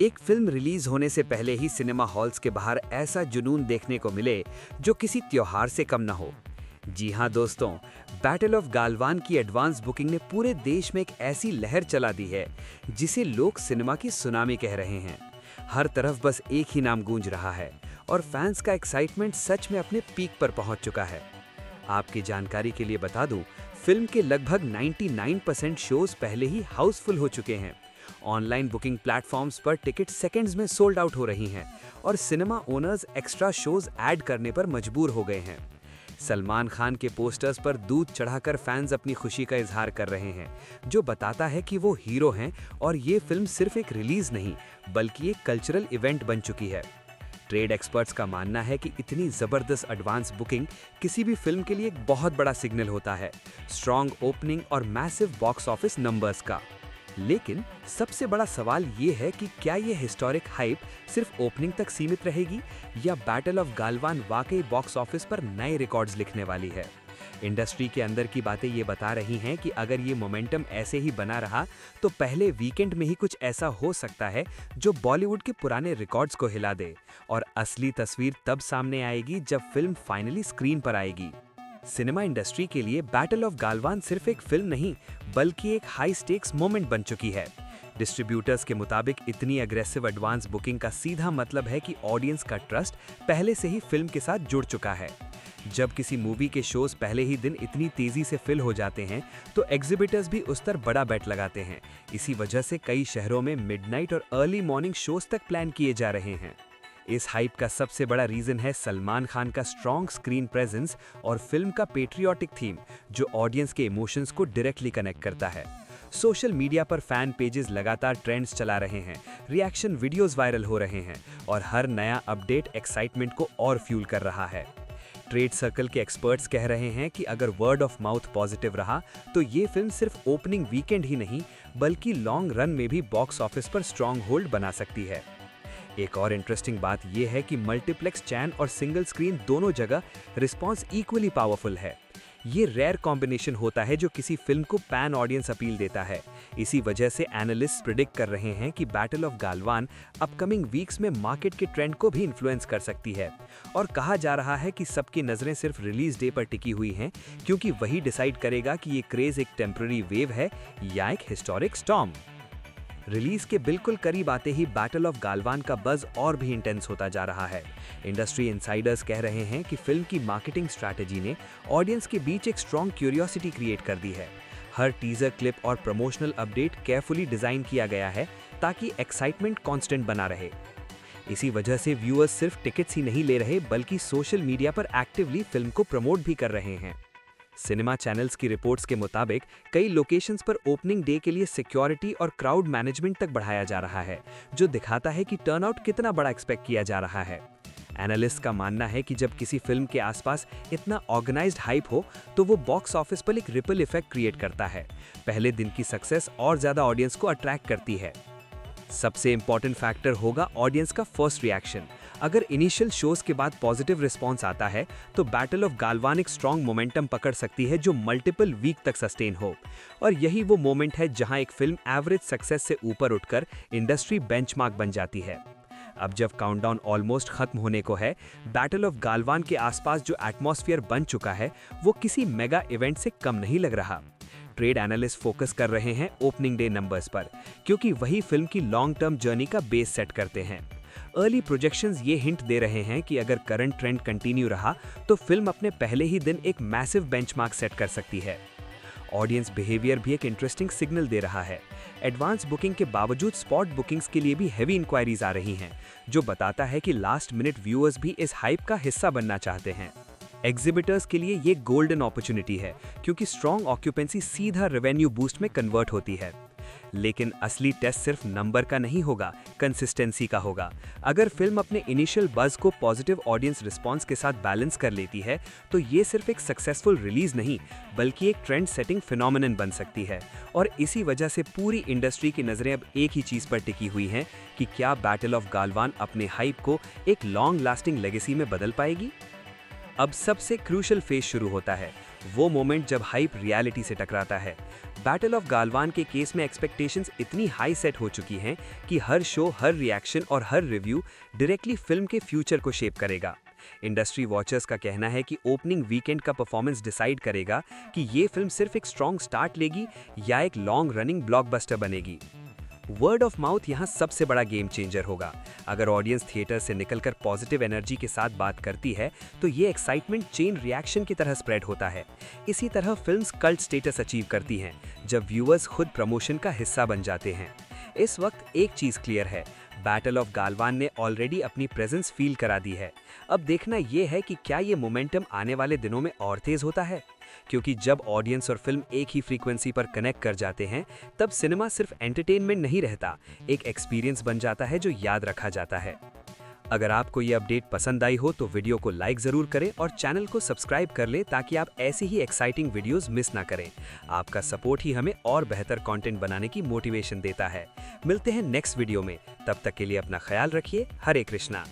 एक film release होने से पहले ही सिनेमा हॉल्स के बाहर ऐसा जुनून देखने को मिले जो किसी त्योहार से कम न हो। जी हां दोस्तों, बैटल ऑफ गालवान की एडवांस बुकिंग ने पूरे देश में एक ऐसी लहर चला दी है जिसे लोग सिनेमा की सुनामी कह रहे हैं। हर तरफ बस एक ही नाम गूंज रहा है और फैंस का एक्साइटमेंट सच में अपने पीक पर पहुंच चुका है। आपकी जानकारी के लिए बता दूं, फिल्म के लगभग 99% शोज पहले ही हाउसफुल हो चुके हैं। ऑनलाइन बुकिंग प्लेटफॉर्म्स पर टिकट सेकंड्स में सोल्ड आउट हो रही हैं और cinema owners extra shows add करने पर मजबूर हो गए हैं। सलमान खान के पोस्टर्स पर दूध चढ़ाकर फैंस अपनी खुशी का इजहार कर रहे हैं, जो बताता है कि वो हीरो हैं और ये फिल्म सिर्फ एक रिलीज नहीं बल्कि एक कल्चरल इवेंट बन चुकी है। ट्रेड एक्सपर्ट्स का मानना है कि इतनी जबरदस्त एडवांस बुकिंग किसी भी फिल्म के लिए एक बहुत बड़ा सिग्नल होता है, स्ट्रॉन्ग ओपनिंग और मैसिव बॉक्स ऑफिस नंबर्स का। लेकिन सबसे बड़ा सवाल ये है कि क्या ये हिस्टोरिक हाइप सिर्फ ओपनिंग तक सीमित रहेगी या बैटल ऑफ गालवान वाकई बॉक्स ऑफिस पर नए रिकॉर्ड्स लिखने वाली है। इंडस्ट्री के अंदर की बातें ये बता रही हैं कि अगर ये मोमेंटम ऐसे ही बना रहा तो पहले वीकेंड में ही कुछ ऐसा हो सकता है जो बॉलीवुड के पुराने रिकॉर्ड्स को हिला दे, और असली तस्वीर तब सामने आएगी जब फिल्म फाइनली स्क्रीन पर आएगी। सिनेमा इंडस्ट्री के लिए बैटल ऑफ गालवान सिर्फ एक फिल्म नहीं बल्कि एक हाई स्टेक्स मोमेंट बन चुकी है। डिस्ट्रीब्यूटर्स के मुताबिक इतनी अग्रेसिव एडवांस बुकिंग का सीधा मतलब है कि ऑडियंस का ट्रस्ट पहले से ही फिल्म के साथ जुड़ चुका है। जब किसी मूवी के शोज पहले ही दिन इतनी तेजी से फिल हो जाते हैं तो एग्जिबिटर्स भी उस पर बड़ा बेट लगाते हैं। इसी वजह से कई शहरों में मिडनाइट और अर्ली मॉर्निंग शोज तक प्लान किए जा रहे हैं। इस हाइप का सबसे बड़ा रीजन है सलमान खान का स्ट्रॉन्ग स्क्रीन प्रेजेंस और फिल्म का पेट्रियोटिक थीम, जो ऑडियंस के इमोशंस को डायरेक्टली कनेक्ट करता है। सोशल मीडिया पर फैन पेजेस लगातार ट्रेंड्स चला रहे हैं, रिएक्शन वीडियोस वायरल हो रहे हैं और हर नया अपडेट एक्साइटमेंट को और फ्यूल कर रहा है। ट्रेड सर्कल के एक्सपर्ट्स कह रहे हैं कि अगर वर्ड ऑफ माउथ पॉजिटिव रहा तो ये फिल्म सिर्फ ओपनिंग वीकेंड ही नहीं बल्कि लॉन्ग रन में भी बॉक्स ऑफिस पर स्ट्रॉन्ग होल्ड बना सकती है। एक और इंटरेस्टिंग बात यह है कि मल्टीप्लेक्स चैन और सिंगल स्क्रीन दोनों जगह रिस्पॉन्स इक्वली पावरफुल है। ये रेयर कॉम्बिनेशन होता है जो किसी फिल्म को पैन ऑडियंस अपील देता है। इसी वजह से एनालिस्ट प्रिडिक्ट कर रहे हैं कि battle of Galwan upcoming weeks में मार्केट के ट्रेंड को भी इन्फ्लुएंस कर सकती है, और कहा जा रहा है कि सबकी नजरें सिर्फ रिलीज डे पर टिकी हुई हैं, क्योंकि वही डिसाइड करेगा कि ये क्रेज एक टेम्पररी वेव है या एक हिस्टोरिक स्टॉर्म। रिलीज के बिल्कुल करीब आते ही बैटल ऑफ गालवान का बज़ और भी इंटेंस होता जा रहा है। इंडस्ट्री इनसाइडर्स कह रहे हैं कि फिल्म की मार्केटिंग स्ट्रैटेजी ने ऑडियंस के बीच एक स्ट्रॉन्ग क्यूरियोसिटी क्रिएट कर दी है। हर टीजर क्लिप और प्रमोशनल अपडेट केयरफुली डिजाइन किया गया है ताकि एक्साइटमेंट कांस्टेंट बना रहे। इसी वजह से व्यूअर्स सिर्फ टिकट्स ही नहीं ले रहे बल्कि सोशल मीडिया पर एक्टिवली फिल्म को प्रमोट भी कर रहे हैं। सिनेमा चैनल्स की रिपोर्ट्स के मुताबिक कई लोकेशंस पर ओपनिंग डे के लिए सिक्योरिटी और क्राउड मैनेजमेंट तक बढ़ाया जा रहा है, जो दिखाता है कि टर्नआउट कितना बड़ा एक्सपेक्ट किया जा रहा है। एनालिस्ट का मानना है कि जब किसी फिल्म के आसपास इतना ऑर्गेनाइज्ड हाइप हो तो वो बॉक्स ऑफिस पर एक रिपल इफेक्ट क्रिएट करता है। पहले दिन की सक्सेस और ज्यादा ऑडियंस को अट्रैक्ट करती है। सबसे इंपॉर्टेंट फैक्टर होगा ऑडियंस का फर्स्ट रिएक्शन। अगर इनिशियल शोज के बाद पॉजिटिव रिस्पांस आता है तो बैटल ऑफ गालवान एक स्ट्रॉन्ग मोमेंटम पकड़ सकती है जो मल्टीपल वीक तक सस्टेन हो, और यही वो मोमेंट है जहां एक फिल्म एवरेज सक्सेस से ऊपर उठकर इंडस्ट्री बेंचमार्क बन जाती है। अब जब काउंटडाउन ऑलमोस्ट खत्म होने को है, बैटल ऑफ गालवान के आसपास जो एटमॉस्फेयर बन चुका है वो किसी मेगा इवेंट से कम नहीं लग रहा। ट्रेड एनालिस्ट फोकस कर रहे हैं ओपनिंग डे नंबर्स पर, क्योंकि वही फिल्म की लॉन्ग टर्म जर्नी का बेस सेट करते हैं। अर्ली प्रोजेक्शंस ये हिंट दे रहे हैं कि अगर करंट ट्रेंड कंटिन्यू रहा तो फिल्म अपने पहले ही दिन एक मैसिव बेंचमार्क सेट कर सकती है। ऑडियंस बिहेवियर भी एक इंटरेस्टिंग सिग्नल दे रहा है। एडवांस बुकिंग के बावजूद स्पॉट बुकिंग्स के लिए भी हैवी इंक्वायरीज आ रही हैं, जो बताता है कि लास्ट मिनट व्यूअर्स भी इस हाइप का हिस्सा बनना चाहते हैं। एग्जिबिटर्स के लिए ये गोल्डन अपॉर्चुनिटी है, क्योंकि स्ट्रॉन्ग ऑक्यूपेंसी सीधा रेवेन्यू बूस्ट में कन्वर्ट होती है। लेकिन असली टेस्ट सिर्फ नंबर का नहीं होगा, कंसिस्टेंसी का होगा। अगर फिल्म अपने इनिशियल बज़ को पॉजिटिव ऑडियंस रिस्पांस के साथ बैलेंस कर लेती है तो ये सिर्फ एक सक्सेसफुल रिलीज नहीं बल्कि एक ट्रेंड सेटिंग फिनोमिनन बन सकती है। और इसी वजह से पूरी इंडस्ट्री की नजरें अब एक ही चीज पर टिकी हुई हैं कि क्या बैटल ऑफ गालवान अपने हाइप को एक लॉन्ग लास्टिंग लेगेसी में बदल पाएगी। अब सबसे क्रूशियल फेज शुरू होता है, वो मोमेंट जब हाइप रियलिटी से टकराता है। बैटल ऑफ गालवान के केस में एक्सपेक्टेशंस इतनी हाई सेट हो चुकी हैं कि हर शो, हर रिएक्शन और हर रिव्यू डायरेक्टली फिल्म के फ्यूचर को शेप करेगा। इंडस्ट्री वॉचर्स का कहना है कि ओपनिंग वीकेंड का परफॉर्मेंस डिसाइड करेगा कि ये फिल्म सिर्फ एक स्ट्रॉन्ग स्टार्ट लेगी या एक लॉन्ग रनिंग ब्लॉकबस्टर बनेगी। वर्ड ऑफ माउथ यहाँ सबसे बड़ा गेम चेंजर होगा। अगर ऑडियंस थिएटर से निकलकर पॉजिटिव एनर्जी के साथ बात करती है तो ये एक्साइटमेंट चेन रिएक्शन की तरह स्प्रेड होता है। इसी तरह फिल्म्स कल्ट स्टेटस अचीव करती हैं जब व्यूअर्स खुद प्रमोशन का हिस्सा बन जाते हैं। इस वक्त एक चीज क्लियर है, बैटल ऑफ गालवान ने ऑलरेडी अपनी प्रेजेंस फील करा दी है। अब देखना यह है कि क्या ये मोमेंटम आने वाले दिनों में और तेज होता है, क्योंकि जब ऑडियंस और फिल्म एक ही फ्रीक्वेंसी पर कनेक्ट कर जाते हैं तब सिनेमा सिर्फ एंटरटेनमेंट नहीं रहता, एक एक्सपीरियंस बन जाता है जो याद रखा जाता है। अगर आपको ये अपडेट पसंद आई हो तो वीडियो को लाइक ज़रूर करें और चैनल को सब्सक्राइब कर लें ताकि आप ऐसी ही एक्साइटिंग वीडियोस मिस ना करें। आपका सपोर्ट ही हमें और बेहतर कंटेंट बनाने की मोटिवेशन देता है। मिलते हैं नेक्स्ट वीडियो में, तब तक के लिए अपना ख्याल रखिए। हरे कृष्णा।